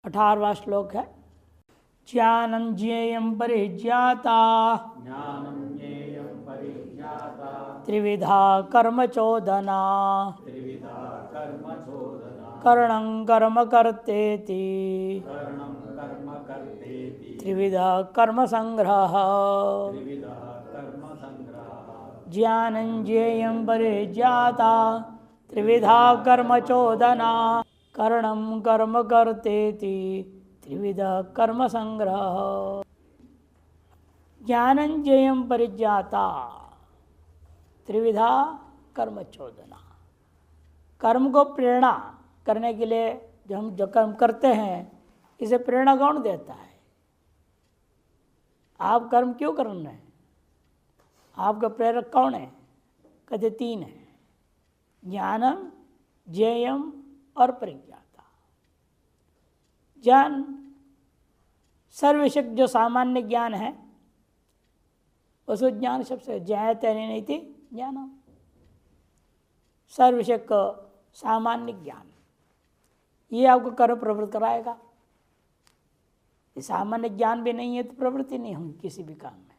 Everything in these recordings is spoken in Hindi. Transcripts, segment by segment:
18वां श्लोक है। ज्ञानं ज्ञेयं परिज्ञाता त्रिविधा कर्म चोदना कर्णं कर्म कर्तेति त्रिविधा कर्म संग्रह ज्ञानं ज्ञेयं परिज्ञाता त्रिविधा कर्म चोदना कर्णं कर्म कर्तेति त्रिविधा कर्म संग्रह। ज्ञानं ज्ञेयं परिज्ञाता त्रिविधा कर्म चोदना। कर्म को प्रेरणा करने के लिए जो कर्म करते हैं, इसे प्रेरणा कौन देता है? आप कर्म क्यों कर रहे हैं? आपका प्रेरक कौन है? कहते 3 है, ज्ञानम, ज्ञेयम और परिज्ञाता। ज्ञान सर्वविषयक जो सामान्य ज्ञान है, उसको ज्ञान शब्द से ज्ञायते नहीं थी ज्ञानम, सर्वविषयक सामान्य ज्ञान, ये आपको कर्म प्रवृत्त कराएगा। ये सामान्य ज्ञान भी नहीं है तो प्रवृत्ति नहीं होगी किसी भी काम में।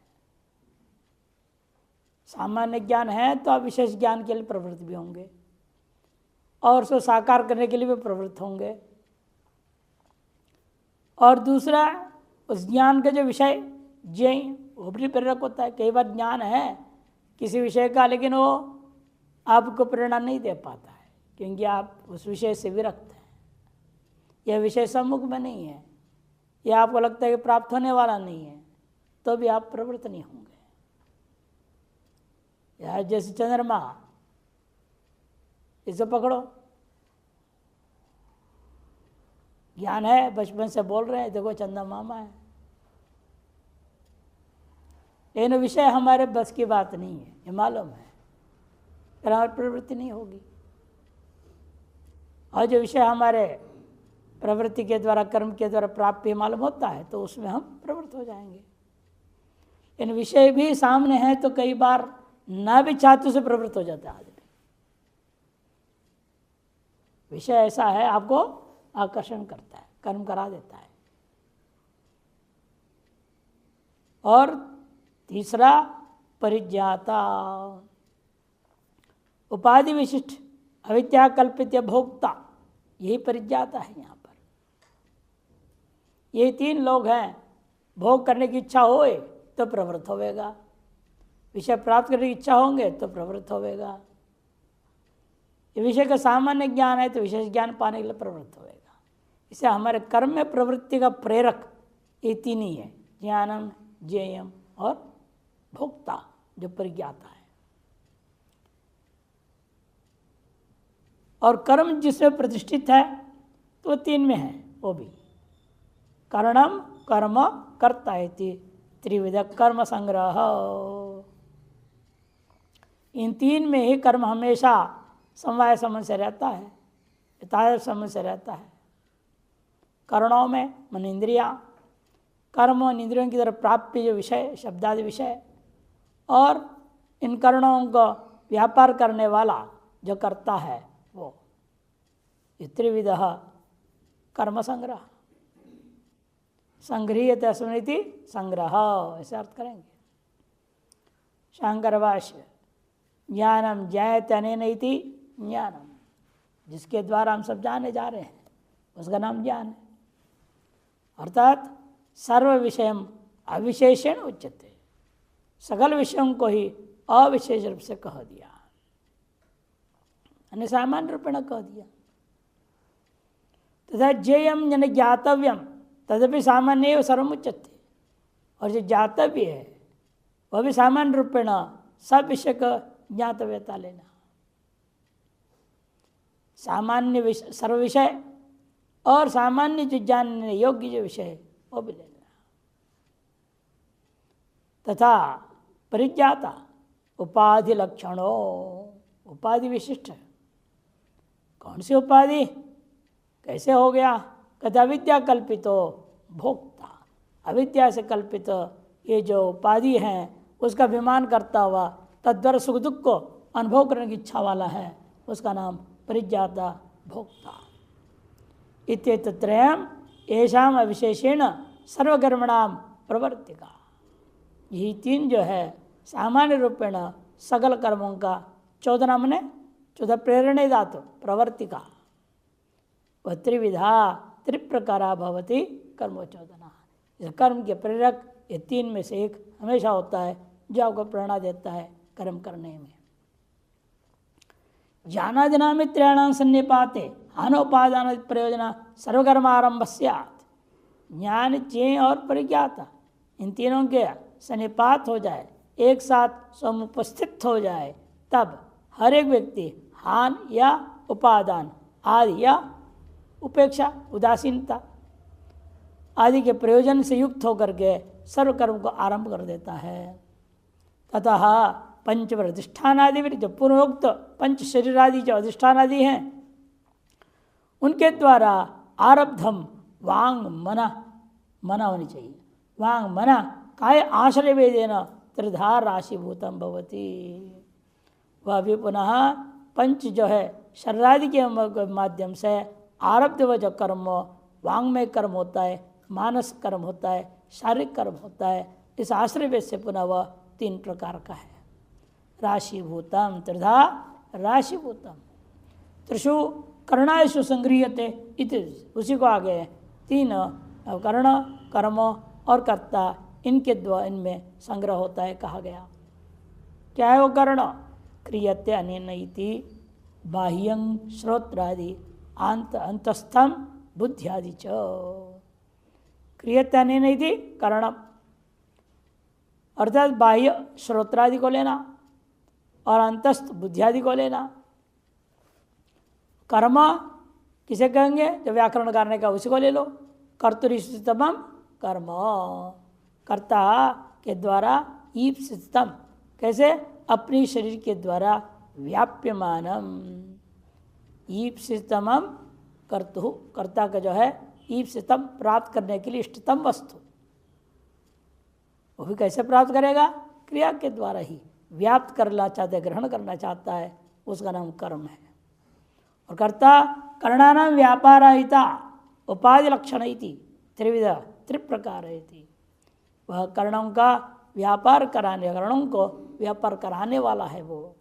सामान्य ज्ञान है तो आप विशेष ज्ञान के लिए प्रवृत्त भी होंगे और उसको साकार करने के लिए भी प्रवृत्त होंगे। और दूसरा, उस ज्ञान का जो विषय ज्ञेय, वो भी प्रेरक होता है। कई बार ज्ञान है किसी विषय का, लेकिन वो आपको प्रेरणा नहीं दे पाता है क्योंकि आप उस विषय से विरक्त हैं। यह विषय सम्मुख में नहीं है, यह आपको लगता है कि प्राप्त होने वाला नहीं है, तो भी आप प्रवृत्त नहीं होंगे। यह जैसे चंद्रमा, इसे पकड़ो, ज्ञान है, बचपन से बोल रहे हैं देखो चंदा मामा है, लेकिन विषय हमारे बस की बात नहीं है, ये मालूम है, फिर हमारी प्रवृत्ति नहीं होगी। और जो विषय हमारे प्रवृत्ति के द्वारा, कर्म के द्वारा प्राप्त भी मालूम होता है, तो उसमें हम प्रवृत्त हो जाएंगे। इन विषय भी सामने है तो कई बार ना भी चाहते से प्रवृत्त हो जाता है आदमी। विषय ऐसा है, आपको आकर्षण करता है, कर्म करा देता है। और तीसरा, परिज्ञाता, उपाधि विशिष्ट अविद्या कल्पित भोक्ता, यही परिज्ञाता है। यहाँ पर यही 3 लोग हैं। भोग करने की इच्छा होए तो प्रवृत्त होवेगा, विषय प्राप्त करने की इच्छा होंगे तो प्रवृत्त होवेगा। ये विषय का सामान्य ज्ञान है तो विशेष ज्ञान पाने के लिए प्रवृत्त होवेगा। इसे हमारे कर्म में प्रवृत्ति का प्रेरक ये 3 ही है, ज्ञानम, ज्ञेयम और भोक्ता, जो परिज्ञाता है। और कर्म जिसमें प्रतिष्ठित है तो 3 में है, वो भी कर्णम कर्म कर्ता है, त्रिविध कर्म संग्रह। इन 3 में ही कर्म हमेशा समवाय संबंध से रहता है, तादात्म्य संबंध से रहता है। कर्णों में मन इंद्रियां, कर्म और इंद्रियों की तरफ प्राप्ति जो विषय, शब्दादि विषय, और इन कर्णों को व्यापार करने वाला जो करता है वो, त्रिविध कर्म संग्रह। संग्रहीयते स्मृति संग्रह, ऐसे अर्थ करेंगे। शंकर भाष्य, ज्ञानम ज्ञायते अनेन इति ज्ञानम, जिसके द्वारा हम सब जाने जा रहे हैं उसका नाम ज्ञान है। अर्थात सर्व विषयम अविशेषण उच्यते, सकल विषयों को ही अविशेष रूप से कह दिया, यानी सामान्य रूपेण कह दिया। तथा ज्ञेयम यानी ज्ञातव्यम तदपि सामान्य सर्वमुच्यते, और जो ज्ञातव्य है वह भी सामान्य रूपेण सब विषय का ज्ञातव्यता लेना। सामान्य सर्व विषय और सामान्य जो जानने योग्य जो विषय है वो भी लेना। तथा परिज्ञाता उपाधि लक्षणों, उपाधि विशिष्ट है। कौन सी उपाधि, कैसे हो गया? कहते अविद्या कल्पितो भोक्ता, अविद्या से कल्पित ये जो उपाधि है उसका अभिमान करता हुआ तद्वारा सुख दुख को अनुभव करने की इच्छा वाला है, उसका नाम परिज्ञाता भोक्ता। इत्येतत्रयम् येषाम अविशेषेण सर्वकर्मणाम प्रवर्तिका। यही तीन जो है सामान्य रूपेण सकल कर्मों का चोदना मने चौदह प्रेरणे धातु प्रवर्तिका वह त्रिविधा त्रिप्रकारा भवति कर्मोचोदना। इस कर्म के प्रेरक ये तीन में से एक हमेशा होता है जो आपको प्रेरणा देता है कर्म करने में। ज्ञानादिना मित्रेणां सन्निपाते हानोपादान प्रयोजना सर्वकर्मारंभ स्यात्। ज्ञान ज्ञेय और परिज्ञाता इन तीनों के सन्निपात हो जाए, एक साथ समुपस्थित हो जाए, तब हर एक व्यक्ति हान या उपादान आदि या उपेक्षा उदासीनता आदि के प्रयोजन से युक्त होकर के सर्वकर्म को आरंभ कर देता है। ततः पंचवर अधिष्ठानादि जो पूर्वोक्त पंच शरीरादि जो अधिष्ठानादि हैं उनके द्वारा आरब्धम वांग मना होनी चाहिए। वांग मना काय आश्रय वेदेन त्रिधा राशिभूतम भवति। वह भी पुनः पंच जो है शरीरादि के माध्यम से आरब्ध व जो कर्म वांगमय कर्म होता है, मानस कर्म होता है, शारीरिक कर्म होता है, इस आश्रय वेद से पुनः वह तीन प्रकार का है। राशिभूतम त्रिधा राशिभूतम त्रिषु कर्णायु संगृह्यते इति, उसी को आगे तीन कर्ण कर्म और कर्ता इनके द्वारा इनमें संग्रह होता है कहा गया। क्या है वो कर्ण? क्रियते अनेन इति बाह्यं श्रोत्रादि अंतस्थम बुद्ध्यादि च। क्रियते अनेन इति कर्ण अर्थात बाह्य श्रोत्रादि को लेना और अंतस्थ बुद्धियादि को लेना। कर्म किसे कहेंगे? जो व्याकरण करने का उसी को ले लो। कर्तुरीतम कर्म, कर्ता के द्वारा ईप्सितम, कैसे? अपनी शरीर के द्वारा व्याप्यमानम। ईप्सितम कर्तु, कर्ता का जो है ईप्सितम प्राप्त करने के लिए इष्टतम वस्तु, वो भी कैसे प्राप्त करेगा? क्रिया के द्वारा ही व्याप्त करना चाहता है, ग्रहण करना चाहता है, उसका नाम कर्म है। और कर्ता कर्णानाम व्यापारहिता उपाधि लक्षण इति त्रिविध त्रिप्रकार इति, वह कर्णों का व्यापार कराने, कर्णों को व्यापार कराने वाला है, वो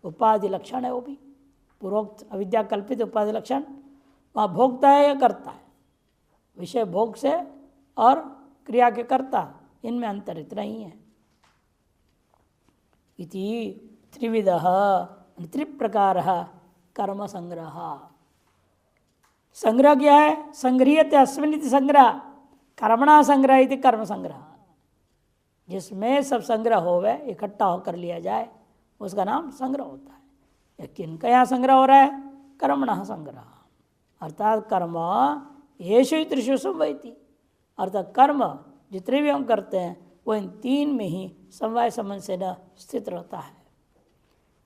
उपाधि लक्षण है। वो भी पूर्वोक्त अविद्या कल्पित उपाधि लक्षण, वहाँ भोगता है या करता है? विषय भोग से और क्रिया के कर्ता, इनमें अंतर इतना ही है। इति त्रिविधः त्रिप्रकारः कर्म संग्रह। संग्रह क्या है? संग्रहीयते अस्मिन् इति संग्रह, कर्मणा संग्रह इति कर्म संग्रह। जिसमें सब संग्रह होवे, इकट्ठा होकर लिया जाए, उसका नाम संग्रह होता है। या किनका यहाँ संग्रह हो रहा है? कर्मणा संग्रह, अर्थात कर्म येषु हि त्रिषु संवहति, अर्थात कर्म जितने भी हम करते हैं वो इन तीन में ही समवाय संबंध से न स्थित रहता है।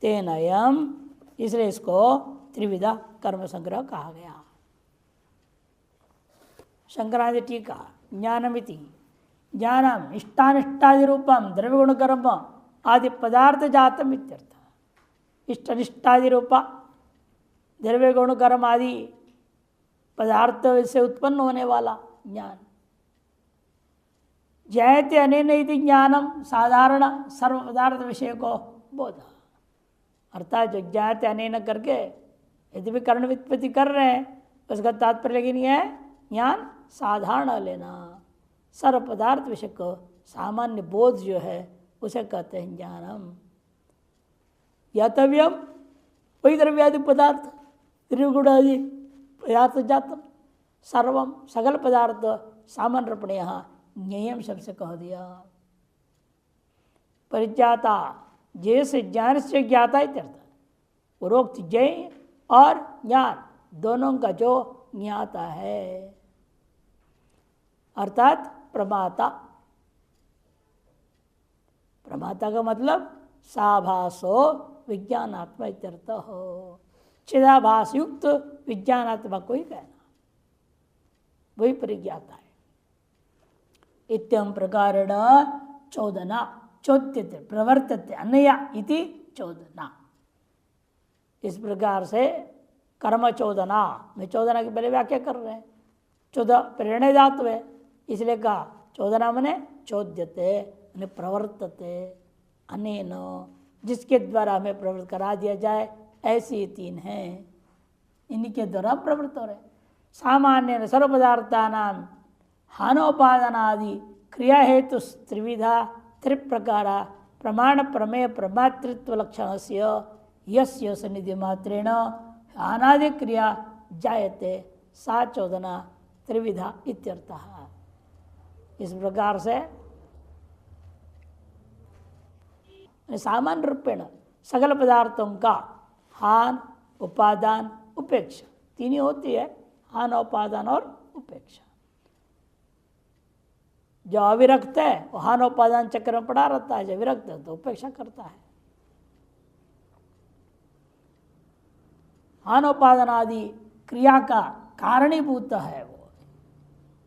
तेन अयम, इसलिए इसको त्रिविधा कर्म संग्रह कहा गया। शंकराचार्य टीका ज्ञानमिति ज्ञानम इष्टानिष्टादि रूपम द्रव्यगुण कर्म आदि पदार्थ जातम इत्यर्थ। इष्ट अनिष्टादि रूपा द्रव्य गुण कर्म आदि पदार्थ से उत्पन्न होने वाला ज्ञान। जयते अनेन इति ज्ञानम साधारण सर्व पदार्थ विषय को बोध, अर्थात जो ज्ञाते अनेन करके यदि भी कर्ण व्युत्पत्ति कर रहे हैं उसका तात्पर्य लेकिन यह है ज्ञान साधारण लेना, सर्व पदार्थ विषय को सामान्य बोध जो है उसे कहते हैं ज्ञानम। यातव्यम वही द्रव्यादि पदार्थ त्रिगुण आदि पदार्थ जातम सर्वम सकल पदार्थ सामान्य रूप में यहाँ ज्ञेयम शब्द से कह दिया। परिज्ञाता जैसे ज्ञान से ज्ञाता इत्यर्थ, पूर्वोक्त ज्ञेय और ज्ञान दोनों का जो ज्ञाता है अर्थात प्रमाता। प्रमाता का मतलब साभासो विज्ञानात्मा इत्यर्थ हो, चिदाभास युक्त विज्ञानात्मा को ही कहना, वही परिज्ञाता है। इत्यम प्रकारेण चोदना चोद्यते प्रवर्तते अनया इति चोदना। इस प्रकार से कर्म चोदना में चोदना की पहले व्याख्या कर रहे हैं। 14 प्रेरणे धातु है, इसलिए कहा चोदना मने चोद्यते प्रवर्तते अनेन, जिसके द्वारा हमें प्रवृत्त करा दिया जाए, ऐसी ये 3 हैं, इनके द्वारा प्रवृत्त हो रहे। सामान्य सर्व पदार्थानां हानोपादानादि क्रिया हेतु त्रिविधा त्रिप्रकारा प्रमाण प्रमेय प्रमातृत्व लक्षण से यस्य सन्निधि मात्रेण अनादि क्रिया जायते सा चोदना त्रिविधा इत्यर्थः। इस प्रकार से सामान्य रूपेण सकल पदार्थों का हान उपादान उपेक्षा 3 ही होती है, हान उपादान और उपेक्षा। जो अविरक्त है वो हान उपादान चक्र में पड़ा रहता है, जो विरक्त है तो उपेक्षा करता है। हान उपादान आदि क्रिया का कारणीभूत है वो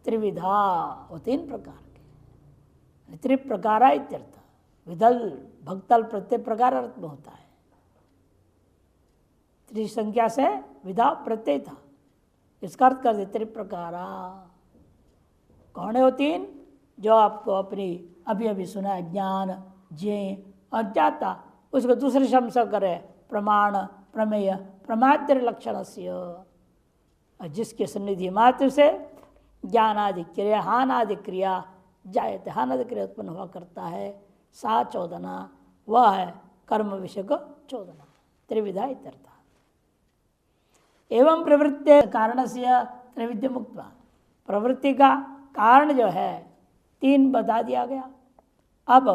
त्रिविधा, वो 3 प्रकार के, त्रिप्रकार इत्यर्थ। विदल भक्तल प्रत्येक प्रकार अर्थ में होता है, त्रिसंख्या से विधा प्रत्यय था, इसका अर्थ कर दे त्रिप्रकारा। कौन है वो 3? जो आपको अपनी अभी अभी सुना है, ज्ञान ज्ञ और ज्ञाता, उसको दूसरे शब्द से करे प्रमाण प्रमेय प्रमात्र लक्षण से, जिसके सन्निधि मात्र से ज्ञान आदि क्रिया हान आदि क्रिया जायते, हान आदि क्रिया उत्पन्न हुआ करता है, सा चोदना वह है कर्म विषय को चोदना, त्रिविधा इत्यर्थ। एवं प्रवृत्ति कारण से त्रैविध्य मुक्त, प्रवृत्ति का कारण जो है 3 बता दिया गया। अब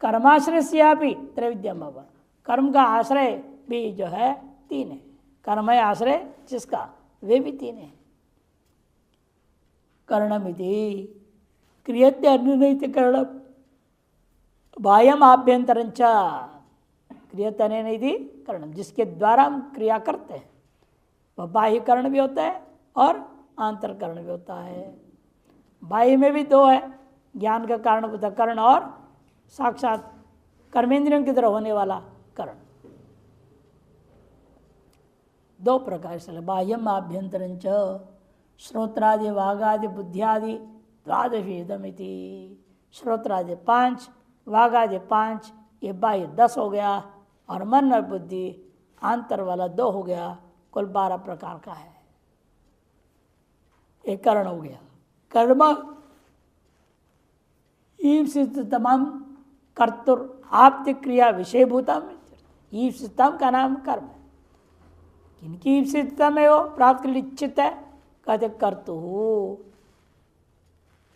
कर्माश्रय से भी त्रैविध्यम, अब कर्म का आश्रय भी जो है 3 है, कर्म है आश्रय जिसका, वे भी 3 है। कर्णमिति क्रियते अनुनयित करणम बाह्यम आभ्यंतरंच, क्रियते अनुनयिति करणम, जिसके द्वारा हम क्रिया करते हैं वह बाह्य करण भी होता है और आंतरकरण भी होता है। बाह्य में भी 2 है, ज्ञान का कारण होता कर्ण और साक्षात कर्मेंद्रियों की तरह होने वाला कर्ण, 2 प्रकार से। बाह्यम आभ्यंतरंच श्रोत्रादि वागादि बुद्धियादि द्वादशेदमिति, श्रोत्रादि 5 वागादि 5, ये बाह्य 10 हो गया, और मन और बुद्धि आंतर वाला 2 हो गया, कुल 12 प्रकार का है। एक कर्ण हो गया। कर्म ईप्सितम कर्तुर आप्ति क्रिया विषयभूतम, ईप्सितम का नाम कर्म है। किनकी ईप्सितम है? वो प्राप्त के लिए इच्छित है, कहते कर्तु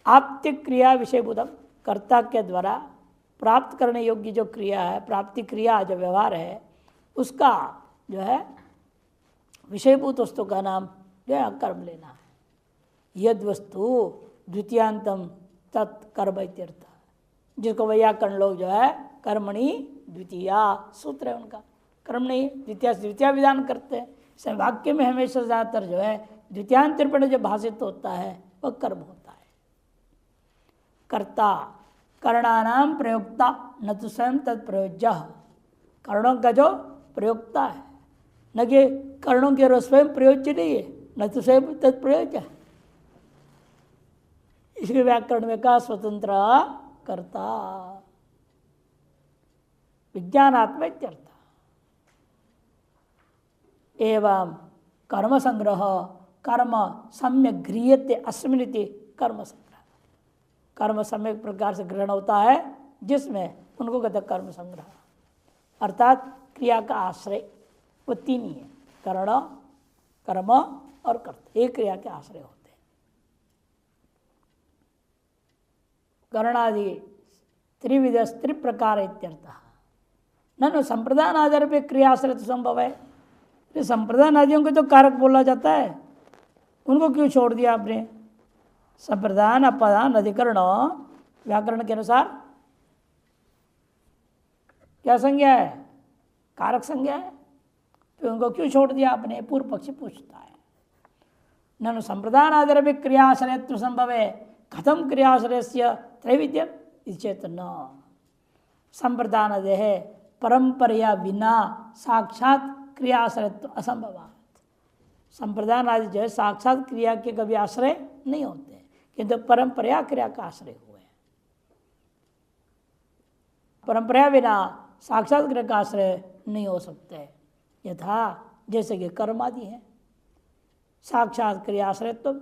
आप्ति क्रिया विषयभूतम, कर्ता के द्वारा प्राप्त करने योग्य जो क्रिया है, प्राप्ति क्रिया जो व्यवहार है, उसका जो है विषयभूत वस्तु का नाम जो है कर्म लेना है। यद वस्तु द्वितीयांतम तत्कर्म इत्यर्थ, जिसको वैयाकरण लोग जो है कर्मणि द्वितीया सूत्र है उनका, कर्मणि द्वितीया द्वितीय विधान करते हैं। इस वाक्य में हमेशा ज़्यादातर जो है द्वितीयांत रूपेण जो भाषित होता है वह कर्म होता है। कर्ता कर्णानाम प्रयोक्ता न तो स्वयं तत्प्रयोज्य, कर्णों का जो प्रयोक्ता है, न कि कर्णों के स्वयं प्रयोज्य नहीं है, न तो स्वयं तत्प्रयोज्य है। इसके व्याकरण में कहा स्वतंत्र कर्ता विज्ञानात्म इत्यर्थ। एवं कर्म संग्रह कर्म सम्यक गृह्यते अस्मिनिति कर्म संग्रह, कर्म सम्यक प्रकार से ग्रहण होता है जिसमें उनको कहते हैं कर्म संग्रह, अर्थात क्रिया का आश्रय। वो 3 ही है, कर्ण कर्म और कर्ता, एक क्रिया के आश्रय होते हैं। कर्णादि त्रिविध त्रिप्रकार इत्यर्थ। न संप्रदान आधार पे क्रिया आश्रय तो संभव है, संप्रदान आदियों को तो कारक बोला जाता है, उनको क्यों छोड़ दिया आपने? संप्रदान अपादान अधिकरण व्याकरण के अनुसार क्या संज्ञा है? कारक संज्ञा है, तो उनको क्यों छोड़ दिया आपने? पूर्व पक्षी पूछता है। ननु संप्रदान आधार पे क्रियाश्रयत्व संभव है, कथम क्रियाश्रय से त्रैविध्यम चेत न। संप्रदान देह परंपरा बिना साक्षात क्रियाश्रयत्व असंभव। संप्रदान आदि जो है साक्षात क्रिया के कभी आश्रय नहीं होते, किंतु परंपरा क्रिया का आश्रय हुए। परंपरा बिना साक्षात क्रिया का आश्रय नहीं हो सकते। यथा जैसे कि कर्म आदि है, साक्षात क्रिया आश्रय तो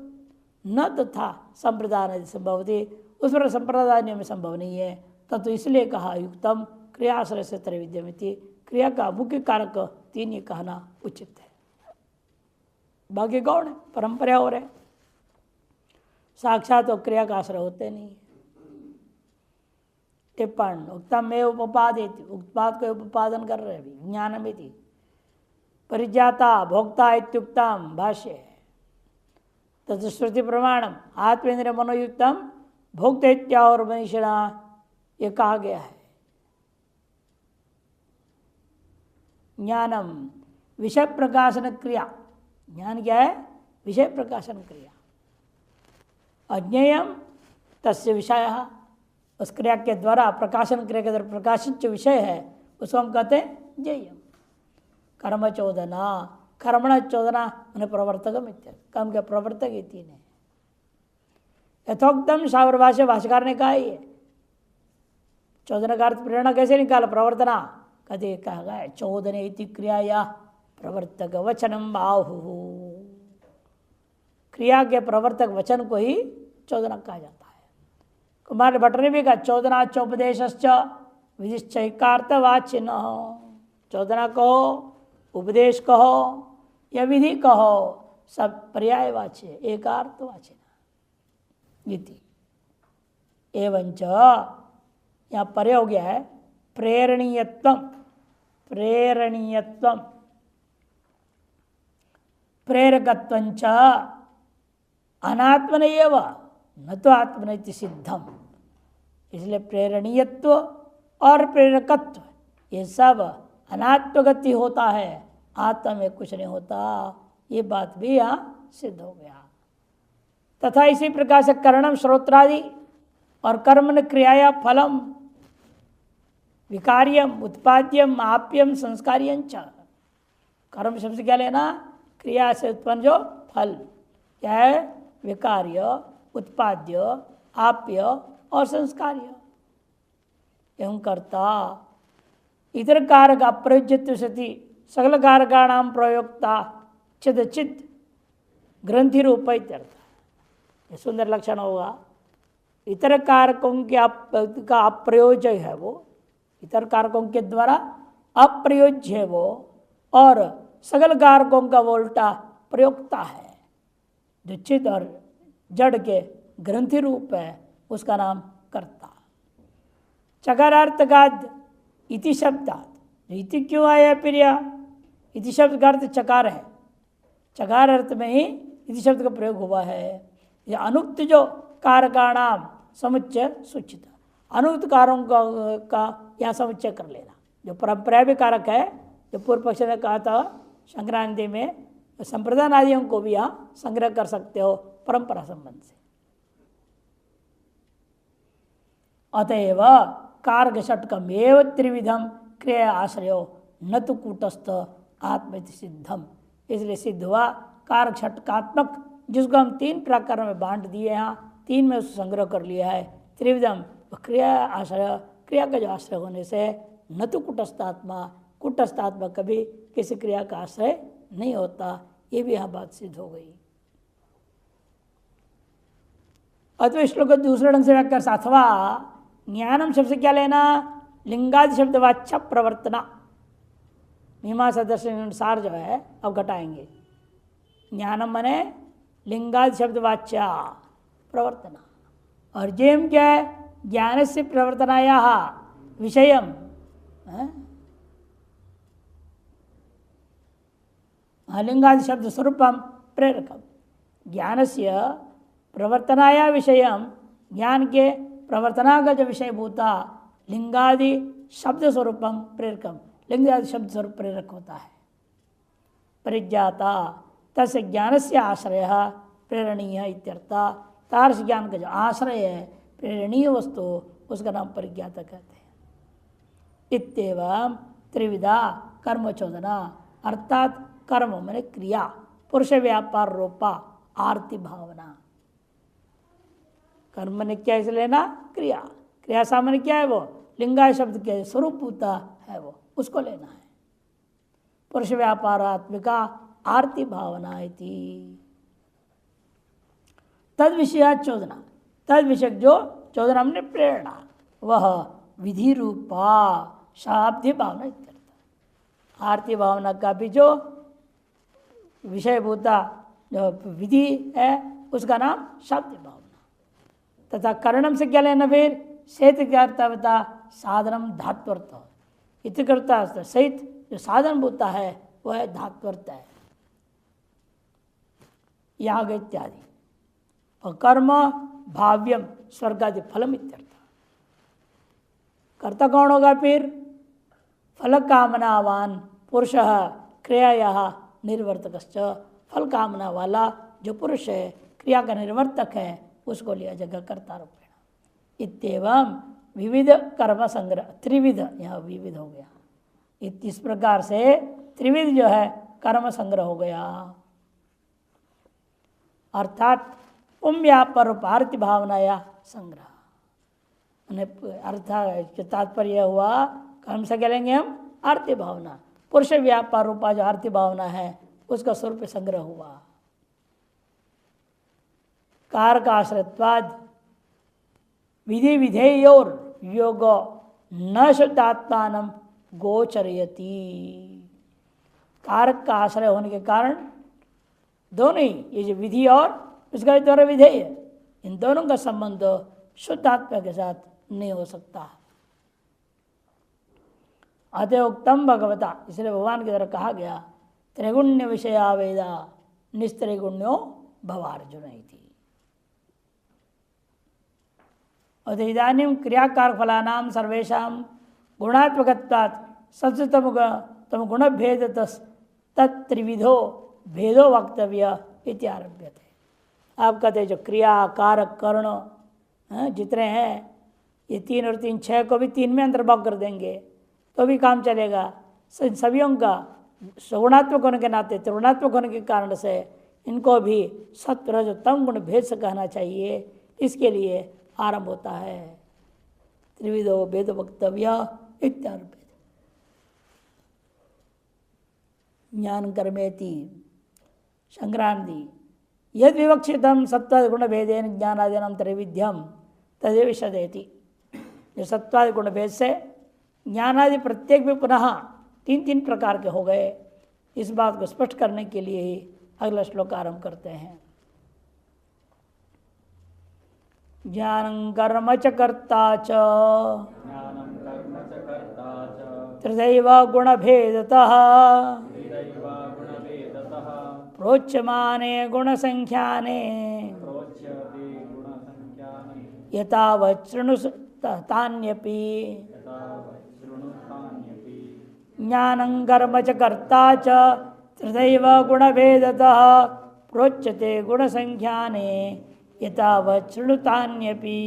न तथा संप्रदान आदि संभव थी, उस पर संप्रदाय में संभव नहीं है। तब तो इसलिए कहा युक्तम क्रिया आश्रय से त्रैविध्यमिति, क्रिया का मुख्य कारक तीन ही कहना उचित है। बाकी कौन है? परंपरा हो रहे, साक्षात और क्रिया का आश्रय होते नहीं है। टिप्पण उक्तम में उपपादित, उत्पाद को उपादन कर रहे हैं ज्ञान में थी। परिजाता भोक्ता इत्युक्तम भाष्य तथा श्रुति प्रमाणम आत्मेन्द्रिय मनोयुक्तम भोक्ता इत्या और मनीषिणा, ये कहा गया है। ज्ञानम विषय प्रकाशन क्रिया, ज्ञान क्या है? विषय प्रकाशन क्रिया। अज्ञेयम तस्य विषय, उस क्रिया के द्वारा प्रकाशन क्रिया के द्वारा प्रकाशित जो विषय है उसको हम कहते हैं ज्ञेयम। कर्म चोदना, कर्मण चोदना उन्हें प्रवर्तकम इत्यादि, कर्म के प्रवर्तक ये तीन है। यथोक्तम शावर भाष्य भाष्यकार ने कहा ये चोदना का अर्थ प्रेरणा कैसे निकाला? प्रवर्तना कदे कहा गया चोदने इति क्रियाया प्रवर्तक वचनम बाहु, क्रिया के प्रवर्तक वचन को ही चोदना कहा जाता है। कुमार भट्ट ने भी कहा चोदना चोपदेशश्च विधिश्चैकार्थवाच्य न, चोदना कहो, उपदेश कहो या विधि कहो, सब पर्यायवाच्य, एकार्थवाच्य नीति। एवंच यहाँ परे हो गया है प्रेरणीयत्वम, प्रेरणीयत्वम प्रेरकत्वंच अनात्मन एव न तो आत्मन सिद्धम। इसलिए प्रेरणीयत्व और प्रेरकत्व ये सब अनात्मगति होता है, आत्मा में कुछ नहीं होता, ये बात भी यहाँ सिद्ध हो गया। तथा इसी प्रकार से करणम श्रोत्रादि और कर्मण क्रियाया फलम विकार्यम उत्पाद्यम आप्यम संस्कार्यंच। कर्म शब्द से क्या लेना? क्रिया से उत्पन्न जो फल क्या है? विकार्य, उत्पाद्य, आप्य और संस्कार्य। एवं कर्ता इतर कारक अप्रयुज्यत्व सति सकल कारकाणाम प्रयोक्ता चिद ग्रंथि रूप इत्यर्थ। सुंदर लक्षण होगा। इतर कारकों के का अप्रयोज्य है वो, इतर कारकों के द्वारा अप्रयोज्य है वो, और सकल कारकों का वो उल्टा प्रयोक्ता है। जो चिद और जड़ के ग्रंथि रूप है उसका नाम कर्ता। चकारार्थकाद इति शब्दात, इति क्यों आया फिर? इति शब्द का अर्थ चकार है, चकार अर्थ में ही इति शब्द का प्रयोग हुआ है। यह अनुक्त जो कारकाणाम समुच्चय सूचित, अनुक्त कारों का यहाँ समुच्चय कर लेना। जो परंपरा भी कारक है, जो पूर्व पक्ष ने कहा था संक्रांति में, संप्रदान आदियों को भी यहाँ संग्रह कर सकते हो परंपरा संबंध से। अतएव कारक षटकम एव त्रिविधम क्रिया आश्रयो न तो कूटस्थ आत्म सिद्धम। इसलिए सिद्ध हुआ कारक षटकात्मक, जिसको हम तीन प्रकार में बांट दिए, यहाँ तीन में उसको संग्रह कर लिया है। त्रिविधम क्रिया आश्रय, क्रिया का जो आश्रय होने से न तो कुटस्थात्मा, कुटस्थात्मा कभी किसी क्रिया का आश्रय नहीं होता। ये भी यहाँ बात सिद्ध हो गई। अथवा श्लोक दूसरे ढंग से व्याख्या अथवा ज्ञानम शब्द से क्या लेना? लिंगादि शब्द वाच्य प्रवर्तना। मीमांसा दर्शन अनुसार जो है अब घटाएंगे। ज्ञानम मने लिंगादि शब्द वाच्य प्रवर्तना, और जेम क्या है? ज्ञान से प्रवर्तनाया विषयम, लिंगादि शब्द स्वरूपम प्रेरकम। ज्ञान से प्रवर्तनाया विषयम, ज्ञान के प्रवर्तना का जो विषय भूता लिंगादि शब्द स्वरूपम प्रेरकम, लिंगादि शब्द स्वरूप प्रेरक होता है। परिज्ञाता तस्य ज्ञान से आश्रय प्रेरणीय इत्यर्थ। तार्स ज्ञान का जो आश्रय है, प्रेरणीय वस्तु, उसका नाम परिज्ञाता कहते हैं। इत्येवं त्रिविधा कर्मचोदना, अर्थात कर्म मैंने क्रिया, पुरुष व्यापार रूपा आरती भावना। कर्म ने क्या इसे लेना? क्रिया। क्रिया सामान्य क्या है? वो लिंगाय शब्द के स्वरूप होता है, वो उसको लेना है। पुरुष व्यापारात्मिका आरती भावना इति तद विषय चोदना। तद विषय जो चोदना हमने प्रेरणा, वह विधि रूपा शाब्दी भावना इत्यर्थ। आरती भावना का भी जो विषयभूता जो विधि है उसका नाम शाब्दी भावना। तथा करणम से क्या लेना? फिर सहित क्या बता? साधनम धात्वर्थ इतिकर्ता सहित जो साधन भूता है वह धात्वर्थ है, याग इत्यादि। और कर्म भाव्यम स्वर्गादि फलम इत्यर्थ। कर्ता कौन होगा फिर? फल कामनावान पुरुष क्रिया निर्वर्तक। फल कामना वाला जो पुरुष है, क्रिया का निर्वर्तक है, उसको लिया जगह कर्ता रूपेण। इत्येवं विविध कर्म संग्रह त्रिविध, यहाँ विविध हो गया। इस प्रकार से त्रिविध जो है कर्म संग्रह हो गया। अर्थात व्यापार आरती भावना या संग्रह। अर्थात तात्पर्य हुआ कर्म से क्या लेंगे हम? आरती भावना। पुरुष व्यापार रूपा जो आरती भावना है उसका स्वरूप संग्रह हुआ। कारक आश्रयत्वाद विधि विधेयोर योग न शुद्धात्मान गोचरयति। कारक का आश्रय होने के कारण दोनों ही, ये जो विधि और उसका द्वारा विधेय, इन दोनों का संबंध शुद्ध आत्मा के साथ नहीं हो सकता। अतः उत्तम भगवता, इसलिए भगवान की तरह कहा गया, त्रिगुण्य विषया वेदा निस्त्रिगुण्यो भवार्जुन थी। और इदानीं क्रियाकार फलानाम सर्वेशा गुणात्मकत्वात् सत्तम गुण भेद तत्त्रिविधो भेदो वक्तव्य इत्यारभ्यते। आप कहते जो क्रिया कारक कर्ण जितने हैं, ये 3 और 3 6 को भी 3 में अंतर्भाव कर देंगे तो भी काम चलेगा। सभीयों का सगुणात्मक होने के नाते, त्रिगुणात्मक होने के कारण से इनको भी सत्व रज तम गुण भेद से कहना चाहिए। इसके लिए आरंभ होता है त्रिविधो भेद वक्तव्य इत्यारभ्यते। ज्ञान कर्मेति संक्रांति यद विवक्षितम सत्वादि गुण भेदेन ज्ञानादीनां त्रैविध्यम तदेव विशदेति। जो सत्वादि गुण भेद से ज्ञानादि प्रत्येक भी पुनः 3 प्रकार के हो गए, इस बात को स्पष्ट करने के लिए ही अगला श्लोक आरंभ करते हैं। ज्ञानं कर्म च कर्ता च त्रिदैव गुण भेदतः प्रोच्यमाने गुण संख्याने यथावत् शृणु तान्यपि। ज्ञानं कर्म च कर्ता च त्रिदैव गुण भेदतः प्रोच्यते गुण संख्याने यथावत् शृणु तान्यपि।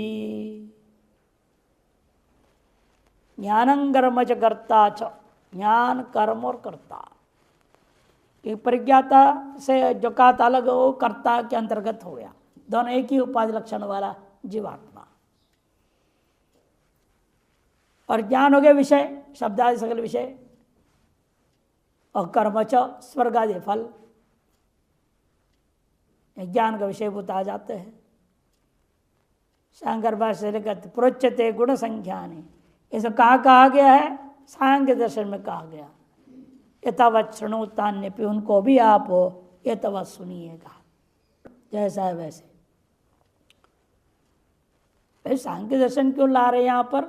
ज्ञानं कर्म च कर्ता च, ज्ञान कर्म और कर्ता। परिज्ञाता से जो का अलग हो कर्ता के अंतर्गत हो गया, दोनों एक ही उपाधि लक्षण वाला जीवात्मा। और ज्ञान हो गया विषय, शब्दादि सकल विषय, और कर्म च स्वर्ग आदि फल ज्ञान का विषयभूत आ जाते हैं। शंकर भाष्य से कहते प्रोच्यते गुण संख्याने, ऐसा कहा गया है सांख्य दर्शन में कहा गया। यथावत् शृणु तान्यपि, उनको भी आप यथावत् सुनिएगा, जैसा है वैसे। सांख्य दर्शन क्यों ला रहे यहाँ पर,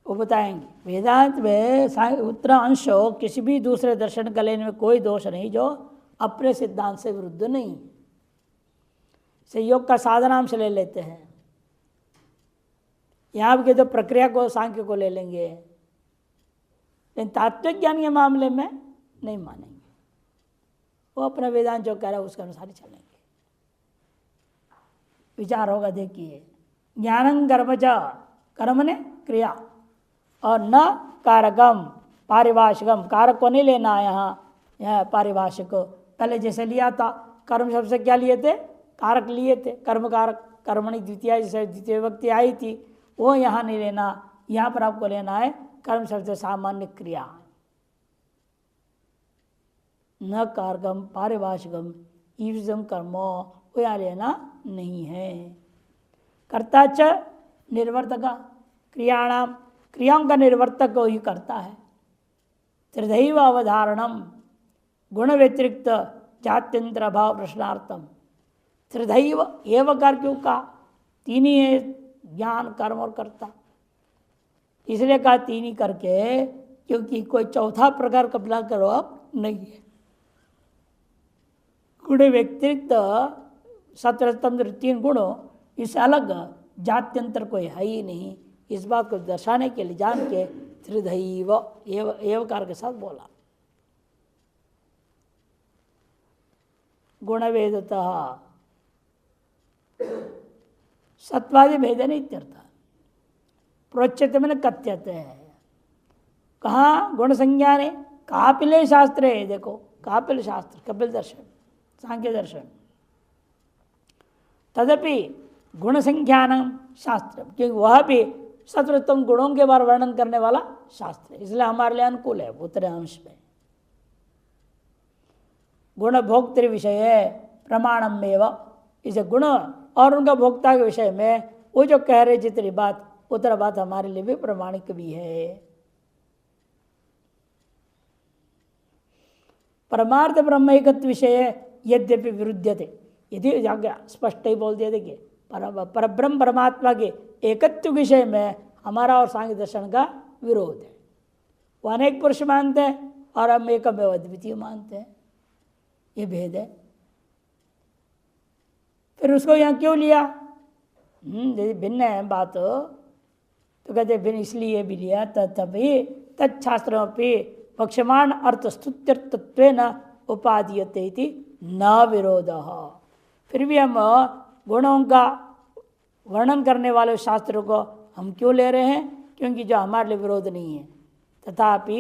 वो बताएंगे। वेदांत में उत्तरांश किसी भी दूसरे दर्शन का लेने में कोई दोष नहीं जो अपने सिद्धांत से विरुद्ध नहीं। से योग का साधनांश ले लेते हैं, यहाँ के तो प्रक्रिया को सांख्य को ले लेंगे, लेकिन तात्विक ज्ञान के मामले में नहीं मानेंगे। वो अपना वेदांत जो कह रहा है उसके अनुसार ही चलेंगे। विचार होगा, देखिए। ज्ञानं कर्म च, कर्म ने क्रिया, और न कारकम पारिभाषिकम, कारक को नहीं लेना यहाँ पारिभाषिक। पहले जैसे लिया था कर्म शब्द से क्या लिए थे, कारक लिए थे, कर्म कारक, कर्मणि द्वितीय जैसे द्वितीय विभक्ति आई थी वो यहाँ नहीं लेना। यहाँ पर आपको लेना है कर्म शब्द से सामान्य क्रिया, न कारकम पारिभाषिकम ईवजम कर्मो, वो यहाँ लेना नहीं है। कर्ता च निर्वर्तक, क्रियाणाम, क्रियाओं का निर्वर्तक को ही करता है। त्रिदैव अवधारणम, गुण व्यतिरिक्त जात्यंतर अभाव प्रश्नार्थम। त्रिदैव एवकार क्यों कहा, तीन ही है, ज्ञान कर्म और कर्ता, इसलिए कहा तीन ही करके, क्योंकि कोई चौथा प्रकार कपला करो अब नहीं है। गुण व्यतिरिक्त सत्रस्तम तीन गुणों, इससे अलग जात्यंतर कोई है ही नहीं। इस बात को दर्शाने के लिए जान के त्रिदैव एवकार के साथ बोला। गुणवेदतः सत्वादि भेदन इत्यर्थ, प्रोच्यते में कथ्यते है। कहाँ गुण संज्ञा ने, कापिले शास्त्र है, देखो कापिल शास्त्र, कपिल दर्शन, सांख्य दर्शन, तदपि गुण संज्ञान शास्त्र, क्योंकि वह भी सत्वोत्तम गुणों के बारे वर्णन करने वाला शास्त्र है, इसलिए हमारे लिए अनुकूल है उत्तरे अंश में। गुण भोक्तृ विषय प्रमाणम एवं, इसे गुण और उनका भोक्ता के विषय में वो जो कह रहे जितनी बात, उत्तर बात हमारे लिए भी प्रमाणिक भी है। परमार्थ ब्रह्म एकत्व विषय यद्यपि विरुद्ध्यते, यदि जाग्या स्पष्ट ही बोल दिया, देखिए परब्रह्म परमात्मा के एकत्व विषय में हमारा और सांख्य दर्शन का विरोध है। वो अनेक पुरुष मानते हैं और हम एकमेव अद्वितीय मानते हैं, ये भेद है। फिर उसको यहाँ क्यों लिया, यदि भिन्न है बात तो कहते भिन्न इसलिए भी लिया तभी तत्शास्त्रों पर पक्षमान अर्थ स्तुत्यर्थत्वेन उपादीयते इति न विरोधः। फिर भी हम गुणों का वर्णन करने वाले शास्त्रों को हम क्यों ले रहे हैं, क्योंकि जो हमारे लिए विरोध नहीं है। तथापि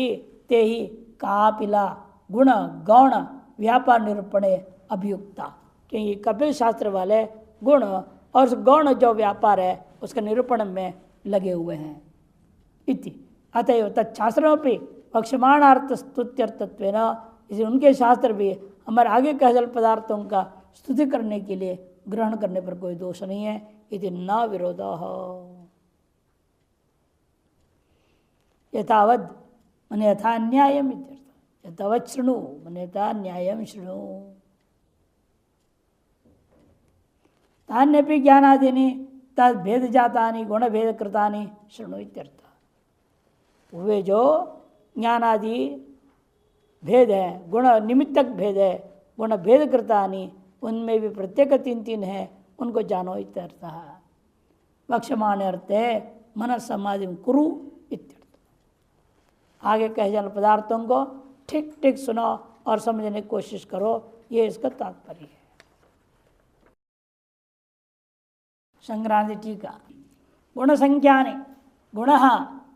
ते ही कापिला गुण गौण व्यापार निरूपणे अभियुक्ता, क्योंकि कपिल शास्त्र वाले गुण और गौण जो व्यापार है उसका निरूपण में लगे हुए हैं। इति अतएव तत्शास्त्रों पर पक्षमाणार्थ स्तुत्यर्थत्वेन, इसे उनके शास्त्र भी हमारे आगे कहे जल पदार्थों का स्तुति करने के लिए ग्रहण करने पर कोई दोष नहीं है। इति न विरोधः। यथावद मन यथा न्यायम इत्यर्थ, यथावत् शृणु मन यथा न्यायम शृणु। तान्यपि ज्ञानादीनि तद भेद जातानि गुण भेद कृतानि शृणु इत्यर्थ। वे जो ज्ञानादि भेद है, गुण निमित्तक भेद है, गुण भेद कृतानि, उनमें भी प्रत्येक तीन तीन है, उनको जानो इत्यर्थ है। वक्षमाण अर्थ है मन समाधि कुरु इत्यर्थ। आगे कहे जाने पदार्थों को ठीक ठीक सुनो और समझने की कोशिश करो, ये इसका तात्पर्य है। संक्रांति टीका। गुण संज्ञाने, गुण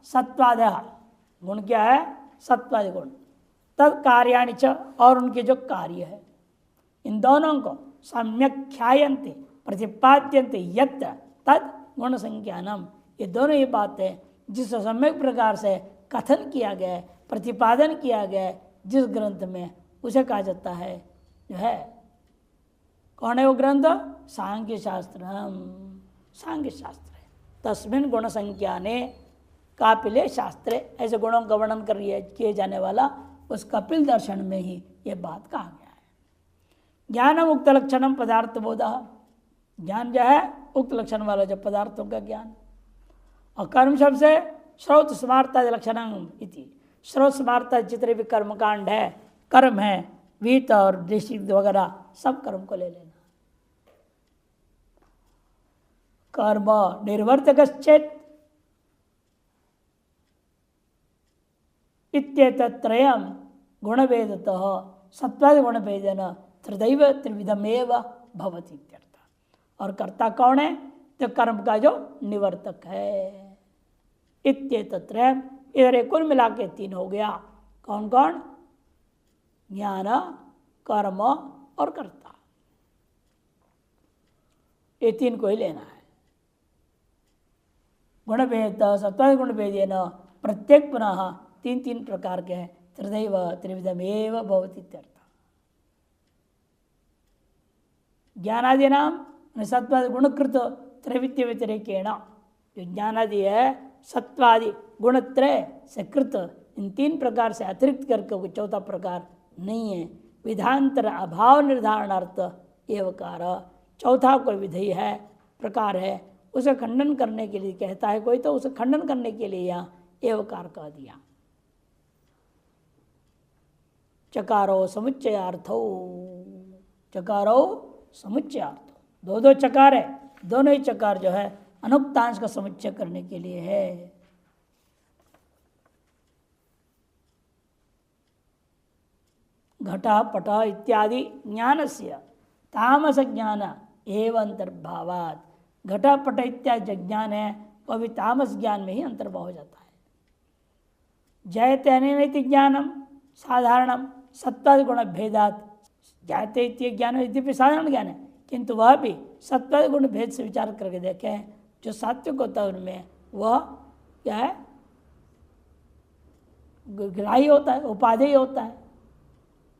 सत्वादः, गुण क्या है, सत्वादि गुण, तद कार्याणि च, और उनके जो कार्य है, इन दोनों को सम्यक ख्यायन्ते प्रतिपाद्यन्ते यत् तद गुण संज्ञानम, ये दोनों ही बातें जिस सम्यक प्रकार से कथन किया गया है, प्रतिपादन किया गया है जिस ग्रंथ में, उसे कहा जाता है जो है, कौन है वो ग्रंथ, सांख्य शास्त्रम, सांख्य शास्त्र है। तस्मिन् गुण संज्ञाने कापिले शास्त्रे, ऐसे गुणों का वर्णन कर किए जाने वाला उस कपिल दर्शन में ही ये बात कहा गया है। ज्ञानम उक्त लक्षणम पदार्थ बोधा, ज्ञान जो है उक्त लक्षण वाला जो पदार्थों का ज्ञान, और कर्म शब्द से श्रोत स्मार्ता लक्षणम इति, श्रोत स्मार्ता जितने भी कर्मकांड है, कर्म है, वीत और दृष्टि वगैरह सब कर्म को ले लेना। कर्म निर्वर्तकश्चेत् इत्येतत्रयम् गुणभेदतः सत्वादि गुणभेदेन त्रिदैव त्रिविधमेव भवति इत्यर्थ। और कर्ता कौन है, तो कर्म का जो निवर्तक है। इत्येतत्रयम्, इधर कुल मिला के 3 हो गया। कौन कौन? ज्ञान, कर्म और कर्ता, ये 3 को ही लेना है। गुण भेद सत्वादि गुण भेदेन प्रत्येक पुनः 3 प्रकार के हैं। त्रिदैव त्रिविधमेव भवति इत्यर्थ। ज्ञानादि नाम सत्वादि गुणकृत त्रैविध्य व्यतिरेकेण, जो ज्ञानादि है सत्वादि गुणत्रय से कृत, इन 3 प्रकार से अतिरिक्त करके कोई चौथा प्रकार नहीं है। विधांतर अभाव निर्धारणार्थ एवकार, चौथा कोई विधेय है, प्रकार है, उसे खंडन करने के लिए कहता है कोई, तो उसे खंडन करने के लिए यहाँ एवकार कह दिया। चकारो समुच्चयार्थो, चकारो समुच्चयार्थ, 2 चकार है, दोनों ही चकार जो है अनुक्तांश का समुच्चय करने के लिए है। घटा पट इत्यादि ज्ञानस्य तामस ज्ञान एवं अंतर्भावात्, घटा पट इत्यादि ज्ञान है वह भी तामस ज्ञान में ही अंतर्भाव हो जाता है। जयते अनेनैति ज्ञानम साधारणम सत्वादि गुण भेदात, जायते इत्य ज्ञान यद्यपि साधारण ज्ञान है किंतु वह भी सत्वादि गुण भेद से विचार करके देखें, जो सात्विक होता है उनमें वह क्या है? ग्राही होता है, उपाधेय होता है,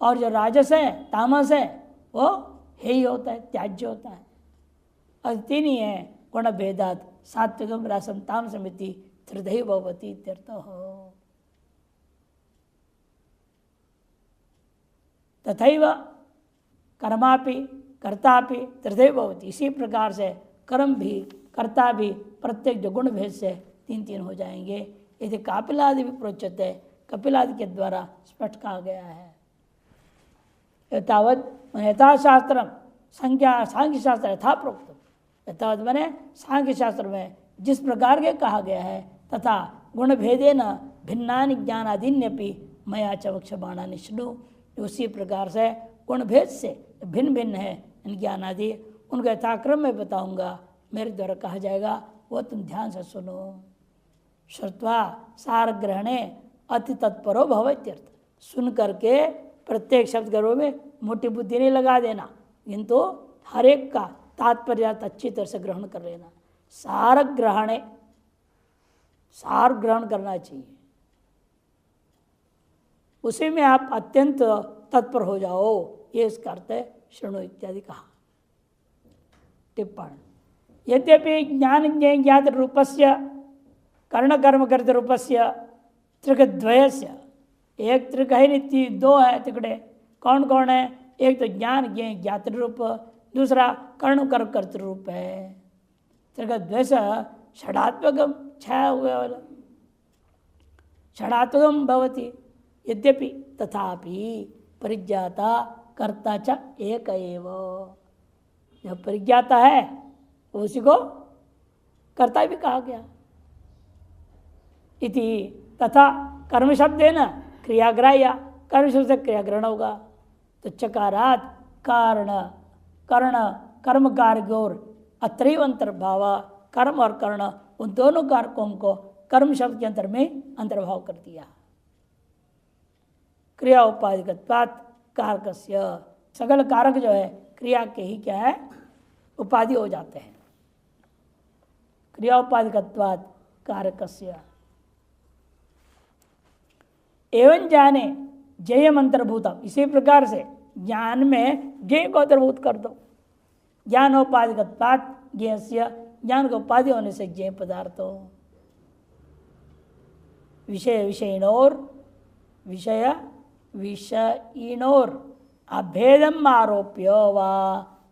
और जो राजस है तामस है वो हेय होता है, त्याज्य होता है। और 3 ही है गुण भेदात सात्विकम रासम तामसमिति त्रिदैव भवति इत्यर्थः। तथैव कर्मापि कर्तापि त्रिदैव भवति, इसी प्रकार से कर्म भी कर्ता भी प्रत्येक जो गुण भेद से 3 हो जाएंगे। यदि कपिलादि भी प्रोच्यते, कपिलादि के द्वारा स्पष्ट कहा गया है। यथावत यथाशास्त्र संख्या सांख्य शास्त्र यथा प्रोक्त, यथावत मैंने सांख्य शास्त्र में जिस प्रकार के कहा गया है, तथा गुण भेदेन भिन्नानि ज्ञानादीन्यपि मया च वक्ष्यमाणानि शृणु, उसी प्रकार से गुण भेद से भिन्न भिन्न है इन ज्ञानादि, उनको यथाक्रम में बताऊंगा, मेरे द्वारा कहा जाएगा, वो तुम ध्यान से सुनो। श्रुत्वा सार ग्रहणे अति तत्परो भव इत्यर्थ, सुन करके प्रत्येक शब्द गर्भ में मोटी बुद्धि नहीं लगा देना, किंतु हर एक का तात्पर्य अच्छी तरह से ग्रहण कर लेना। सार ग्रहणे, सार ग्रहण करना चाहिए, उसी में आप अत्यंत तत्पर हो जाओ, ये इसका अर्थ है शृणु इत्यादि कहा। टिप्पणी, यद्यपि ज्ञान ज्ञात रूपस्य कर्ण कर्म कर्त रूपस्य त्रिकद्वयस्य, एक त्रिक है नीति, 2 है तिकड़े, कौन कौन है? एक तो ज्ञान ज्ञात रूप, दूसरा कर्ण कर्म कर्त रूप है। त्रिकद्वयस षडात्मकम, 6 हुए वाला षडात्मकम भवति, यद्यपि तथापि परिज्ञाता कर्ता च एक एव, जब परिज्ञाता है उसी को कर्ता भी कहा गया। इति तथा कर्म शब्द है ना क्रियाग्राह्य, कर्म शब्द से क्रियाग्रहण होगा, तो चकारात कारण कर्ण कर्म कार्योर अत्रैव अंतर्भाव, कर्म और कर्ण उन दोनों कारकों को कर्म शब्द के अंतर में अंतर्भाव कर दिया। क्रिया उपाधिकत्वात् कारकस्य, सगल कारक जो है क्रिया के ही क्या है? उपाधि हो जाते हैं। क्रिया उपाधिकत्वात् कारकस्य एवं जाने जयम अंतर्भूतम, इसी प्रकार से ज्ञान में ज्ञेय को अंतर्भूत कर दो। ज्ञानोपाधिकत्वात् ज्ञेयस्य, ज्ञान का उपाधि होने से ज्ञेय पदार्थ हो। विषय विषयिणोर, विषय विषयिणोर अभेदम आरोप्य वा,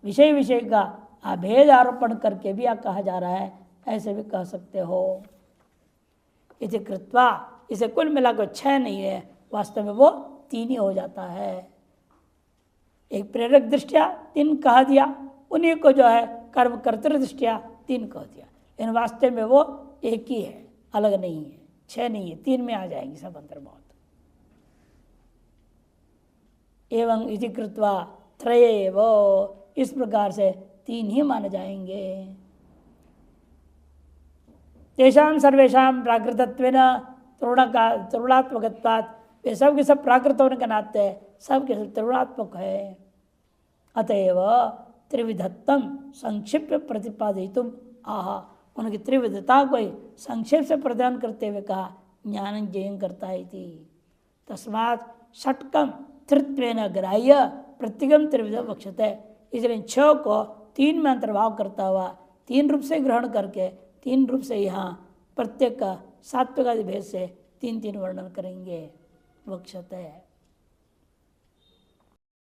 विषय विषय का अभेद आरोपण करके भी कहा जा रहा है, ऐसे भी कह सकते हो। इसे कृत्वा, इसे कुल मिलाकर 6 नहीं है, वास्तव में वो 3 ही हो जाता है। एक प्रेरक दृष्टिया 3 कहा दिया, उन्हीं को जो है कर्म कर्तृ दृष्टिया 3 कह दिया, लेकिन वास्तव में वो एक ही है, अलग नहीं है, 6 नहीं है, 3 में आ जाएंगे सब अंतर्भाव। एवं इति कृत्वा त्रयेव, इस प्रकार से 3 ही माने जाएंगे। तेषां सर्वेषां प्राकृतत्वेन, त्रिगुणात्मकत्वात्, वे सब के सब प्राकृत होने के नाते सब के सब त्रिगुणात्मक है। अतएव त्रिविधत्तम संक्षिप्त प्रतिपादितुम आहा, उनकी त्रिविधता को संक्षेप से प्रदान करते हुए कहा ज्ञान ज्ञेयं करता है। तस्मात् षट्कम तृत्वेन ग्राह्य प्रत्येकम त्रिविध वक्षते, इसलिए छह को तीन में अंतर्भाव करता हुआ तीन रूप से ग्रहण करके तीन रूप से यहाँ प्रत्येक का सात्विक आदि भेद से तीन तीन वर्णन करेंगे। वक्षते